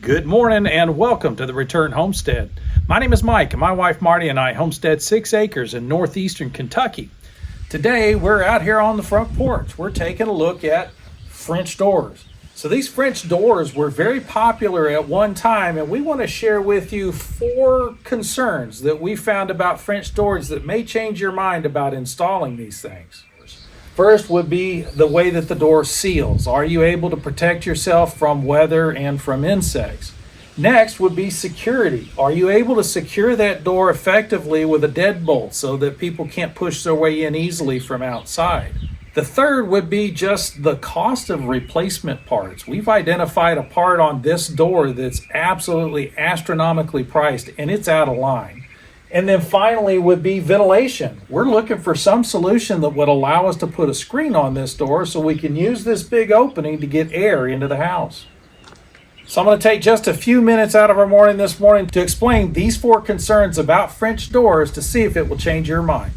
Good morning and welcome to the Return Homestead. My name is Mike and my wife Marty and I homestead 6 acres in northeastern Kentucky. Today we're out here on the front porch. We're taking a look at French doors. So these French doors were very popular at one time, and we want to share with you 4 concerns that we found about French doors that may change your mind about installing these things. First would be the way that the door seals. Are you able to protect yourself from weather and from insects? Next would be security. Are you able to secure that door effectively with a deadbolt so that people can't push their way in easily from outside? The third would be just the cost of replacement parts. We've identified a part on this door that's absolutely astronomically priced, and it's out of line. And then finally would be ventilation. We're looking for some solution that would allow us to put a screen on this door so we can use this big opening to get air into the house. So I'm going to take just a few minutes out of our morning this morning to explain these 4 concerns about French doors to see if it will change your mind.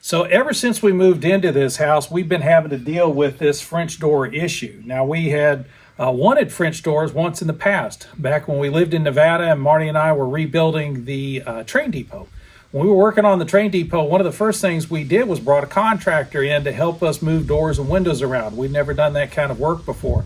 So ever since we moved into this house, we've been having to deal with this French door issue. Now, we had wanted French doors once in the past, back when we lived in Nevada and Marty and I were rebuilding the train depot. When we were working on the train depot, one of the first things we did was brought a contractor in to help us move doors and windows around. We'd never done that kind of work before.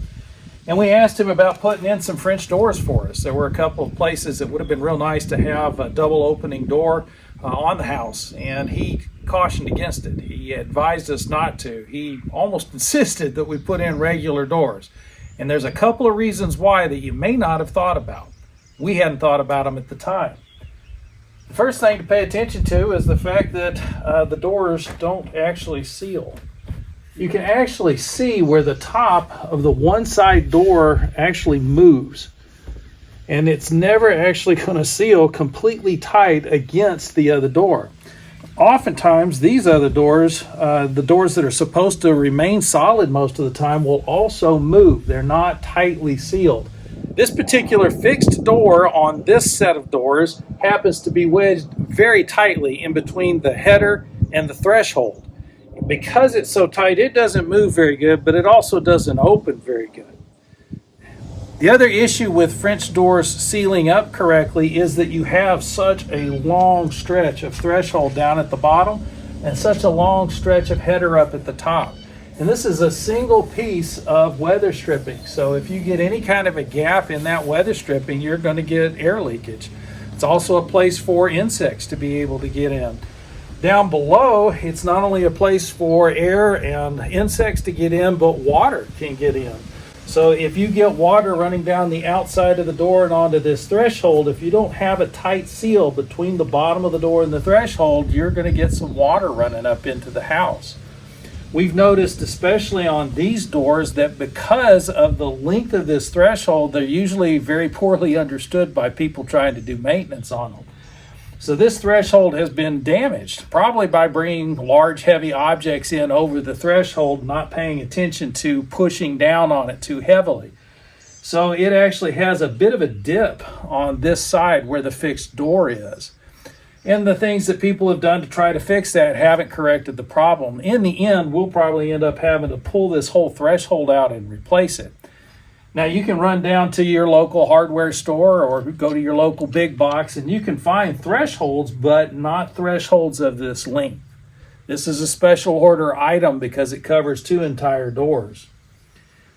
And we asked him about putting in some French doors for us. There were a couple of places that would have been real nice to have a double opening door on the house, and he cautioned against it. He advised us not to. He almost insisted that we put in regular doors. And there's a couple of reasons why that you may not have thought about. We hadn't thought about them at the time. The first thing to pay attention to is the fact that the doors don't actually seal. You can actually see where the top of the one side door actually moves. And it's never actually going to seal completely tight against the other door. Oftentimes, these other doors, the doors that are supposed to remain solid most of the time, will also move. They're not tightly sealed. This particular fixed door on this set of doors happens to be wedged very tightly in between the header and the threshold. Because it's so tight, it doesn't move very good, but it also doesn't open very good. The other issue with French doors sealing up correctly is that you have such a long stretch of threshold down at the bottom and such a long stretch of header up at the top. And this is a single piece of weather stripping. So if you get any kind of a gap in that weather stripping, you're going to get air leakage. It's also a place for insects to be able to get in. Down below, it's not only a place for air and insects to get in, but water can get in. So if you get water running down the outside of the door and onto this threshold, if you don't have a tight seal between the bottom of the door and the threshold, you're going to get some water running up into the house. We've noticed, especially on these doors, that because of the length of this threshold, they're usually very poorly understood by people trying to do maintenance on them. So this threshold has been damaged, probably by bringing large, heavy objects in over the threshold, not paying attention to pushing down on it too heavily. So it actually has a bit of a dip on this side where the fixed door is. And the things that people have done to try to fix that haven't corrected the problem. In the end, we'll probably end up having to pull this whole threshold out and replace it. Now, you can run down to your local hardware store or go to your local big box and you can find thresholds, but not thresholds of this length. This is a special order item because it covers 2 entire doors.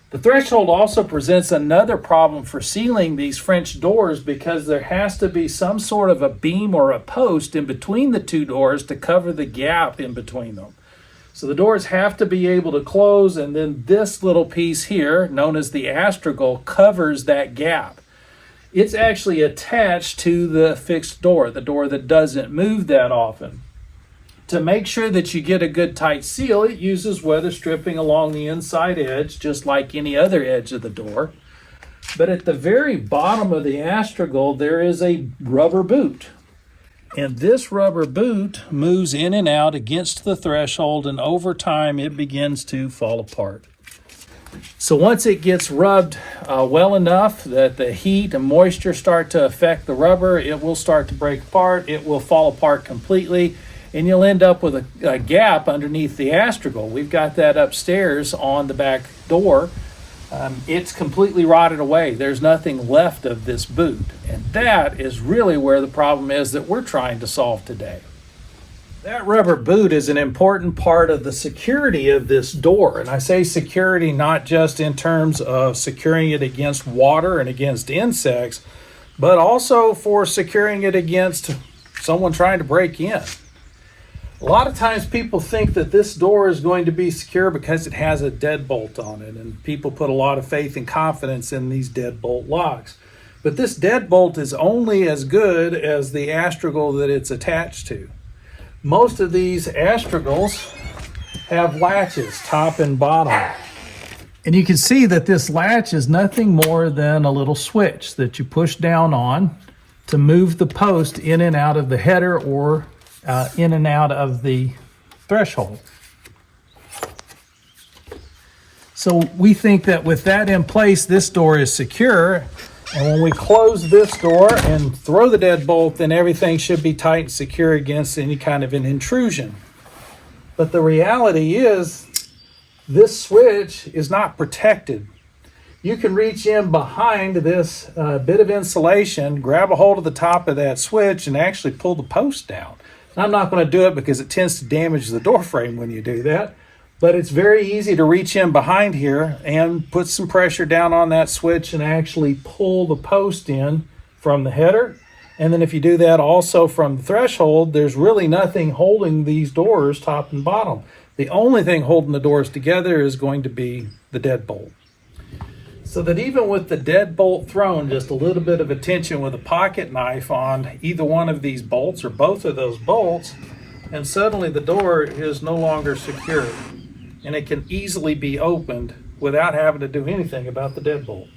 The threshold also presents another problem for sealing these French doors because there has to be some sort of a beam or a post in between the 2 doors to cover the gap in between them. So the doors have to be able to close, and then this little piece here, known as the astragal, covers that gap. It's actually attached to the fixed door, the door that doesn't move that often. To make sure that you get a good tight seal, it uses weather stripping along the inside edge, just like any other edge of the door. But at the very bottom of the astragal, there is a rubber boot. And this rubber boot moves in and out against the threshold, and over time it begins to fall apart. So once it gets rubbed well enough that the heat and moisture start to affect the rubber, it will start to break apart. It will fall apart completely, and you'll end up with a gap underneath the astragal. We've got that upstairs on the back door. it's completely rotted away. There's nothing left of this boot. And that is really where the problem is that we're trying to solve today. That rubber boot is an important part of the security of this door. And I say security not just in terms of securing it against water and against insects, but also for securing it against someone trying to break in. A lot of times people think that this door is going to be secure because it has a deadbolt on it, and people put a lot of faith and confidence in these deadbolt locks. But this deadbolt is only as good as the astragal that it's attached to. Most of these astragals have latches, top and bottom. And you can see that this latch is nothing more than a little switch that you push down on to move the post in and out of the header or in and out of the threshold. So we think that with that in place, this door is secure. And when we close this door and throw the deadbolt, then everything should be tight and secure against any kind of an intrusion. But the reality is, this switch is not protected. You can reach in behind this bit of insulation, grab a hold of the top of that switch, and actually pull the post down. And I'm not going to do it because it tends to damage the door frame when you do that. But it's very easy to reach in behind here and put some pressure down on that switch and actually pull the post in from the header. And then if you do that also from the threshold, there's really nothing holding these doors top and bottom. The only thing holding the doors together is going to be the deadbolt. So that even with the deadbolt thrown, just a little bit of attention with a pocket knife on either one of these bolts or both of those bolts, and suddenly the door is no longer secure. And it can easily be opened without having to do anything about the deadbolt.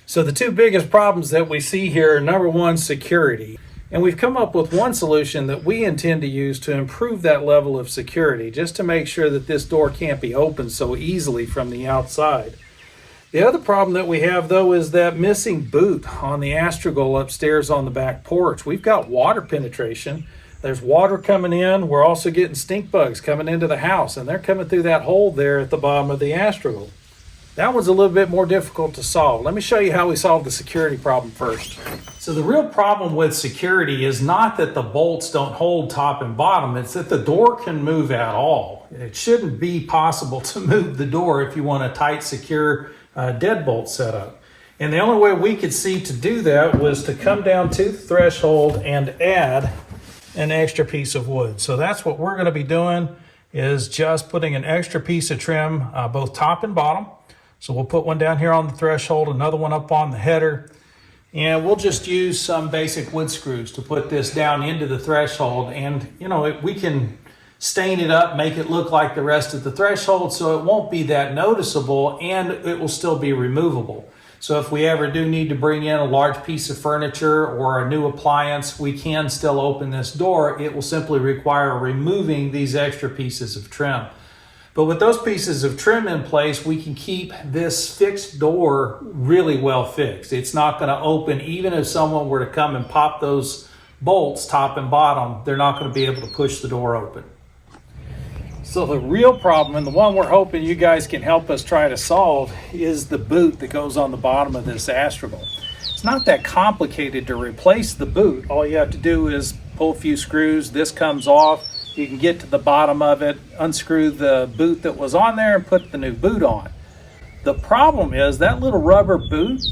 So the two biggest problems that we see here are, number one, security. And we've come up with one solution that we intend to use to improve that level of security, just to make sure that this door can't be opened so easily from the outside. The other problem that we have, though, is that missing boot on the astragal upstairs on the back porch. We've got water penetration. There's water coming in. We're also getting stink bugs coming into the house, and they're coming through that hole there at the bottom of the astragal. That one's a little bit more difficult to solve. Let me show you how we solve the security problem first. So the real problem with security is not that the bolts don't hold top and bottom, it's that the door can move at all. It shouldn't be possible to move the door if you want a tight, secure deadbolt setup. And the only way we could see to do that was to come down to the threshold and add an extra piece of wood. So that's what we're going to be doing, is just putting an extra piece of trim both top and bottom. So we'll put one down here on the threshold, another one up on the header, and we'll just use some basic wood screws to put this down into the threshold. And we can stain it up, make it look like the rest of the threshold, so it won't be that noticeable, and it will still be removable. So if we ever do need to bring in a large piece of furniture or a new appliance, we can still open this door. It will simply require removing these extra pieces of trim. But with those pieces of trim in place, we can keep this fixed door really well fixed. It's not going to open. Even if someone were to come and pop those bolts top and bottom, they're not going to be able to push the door open. So the real problem, and the one we're hoping you guys can help us try to solve, is the boot that goes on the bottom of this astragal. It's not that complicated to replace the boot. All you have to do is pull a few screws. This comes off. You can get to the bottom of it, unscrew the boot that was on there, and put the new boot on. The problem is that little rubber boot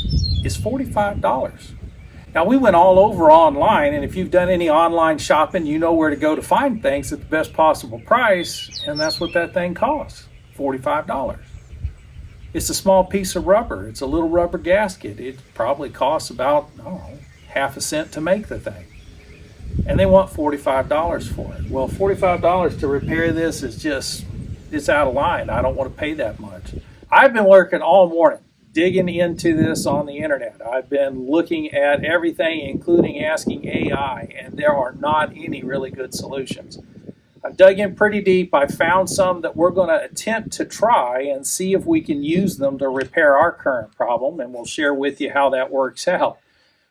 is $45. Now, we went all over online, and if you've done any online shopping, you know where to go to find things at the best possible price, and that's what that thing costs, $45. It's a small piece of rubber. It's a little rubber gasket. It probably costs about, I don't know, half a cent to make the thing. And they want $45 for it. Well, $45 to repair this is just, it's out of line. I don't want to pay that much. I've been working all morning, digging into this on the internet. I've been looking at everything, including asking AI, and there are not any really good solutions. I've dug in pretty deep. I found some that we're going to attempt to try and see if we can use them to repair our current problem, and we'll share with you how that works out.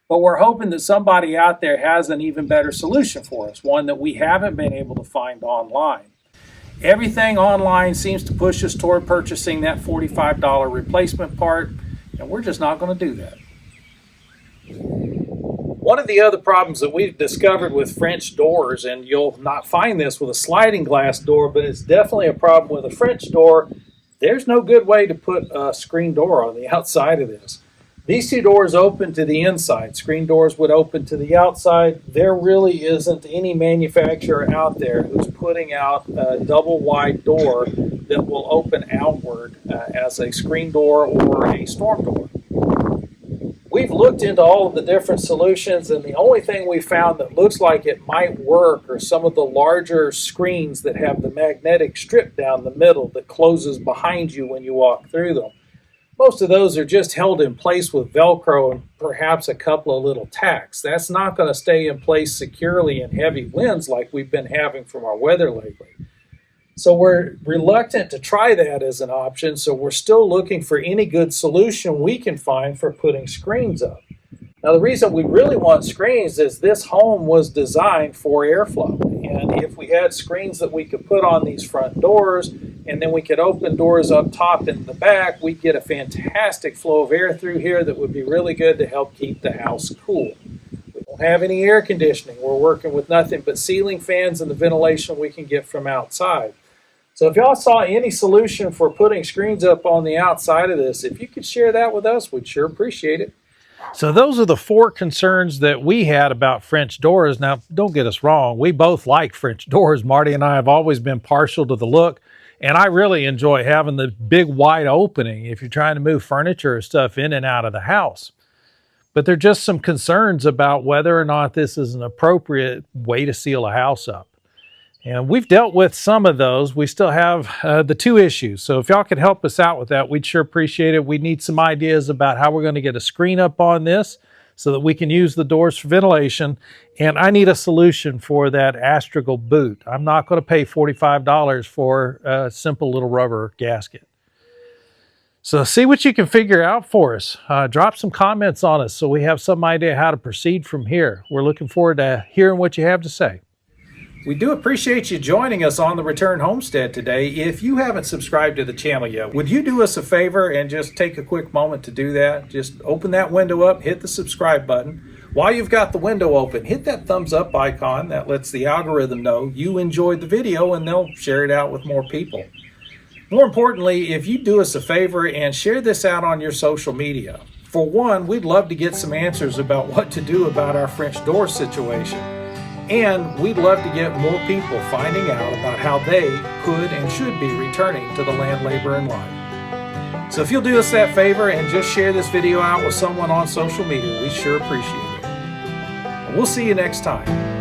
But we're hoping that somebody out there has an even better solution for us, one that we haven't been able to find online. Everything online seems to push us toward purchasing that $45 replacement part, and we're just not going to do that. One of the other problems that we've discovered with French doors, and you'll not find this with a sliding glass door, but it's definitely a problem with a French door, there's no good way to put a screen door on the outside of this. These two doors open to the inside. Screen doors would open to the outside. There really isn't any manufacturer out there who's putting out a double wide door that will open outward as a screen door or a storm door. We've looked into all of the different solutions, and the only thing we found that looks like it might work are some of the larger screens that have the magnetic strip down the middle that closes behind you when you walk through them. Most of those are just held in place with Velcro and perhaps a couple of little tacks. That's not going to stay in place securely in heavy winds like we've been having from our weather lately. So we're reluctant to try that as an option, so we're still looking for any good solution we can find for putting screens up. Now, the reason we really want screens is this home was designed for airflow, and if we had screens that we could put on these front doors and then we could open doors up top and the back, we'd get a fantastic flow of air through here that would be really good to help keep the house cool. We don't have any air conditioning. We're working with nothing but ceiling fans and the ventilation we can get from outside. So if y'all saw any solution for putting screens up on the outside of this, if you could share that with us, we'd sure appreciate it. So those are the 4 concerns that we had about French doors. Now, don't get us wrong. We both like French doors. Marty and I have always been partial to the look, and I really enjoy having the big wide opening if you're trying to move furniture or stuff in and out of the house. But there are just some concerns about whether or not this is an appropriate way to seal a house up. And we've dealt with some of those. We still have the 2 issues. So if y'all could help us out with that, we'd sure appreciate it. We need some ideas about how we're going to get a screen up on this so that we can use the doors for ventilation. And I need a solution for that astragal boot. I'm not going to pay $45 for a simple little rubber gasket. So see what you can figure out for us. Drop some comments on us so we have some idea how to proceed from here. We're looking forward to hearing what you have to say. We do appreciate you joining us on the Return Homestead today. If you haven't subscribed to the channel yet, would you do us a favor and just take a quick moment to do that? Just open that window up, hit the subscribe button. While you've got the window open, hit that thumbs up icon. That lets the algorithm know you enjoyed the video and they'll share it out with more people. More importantly, if you do us a favor and share this out on your social media. For one, we'd love to get some answers about what to do about our French door situation. And we'd love to get more people finding out about how they could and should be returning to the land, labor, and life. So if you'll do us that favor and just share this video out with someone on social media, we sure appreciate it. And we'll see you next time.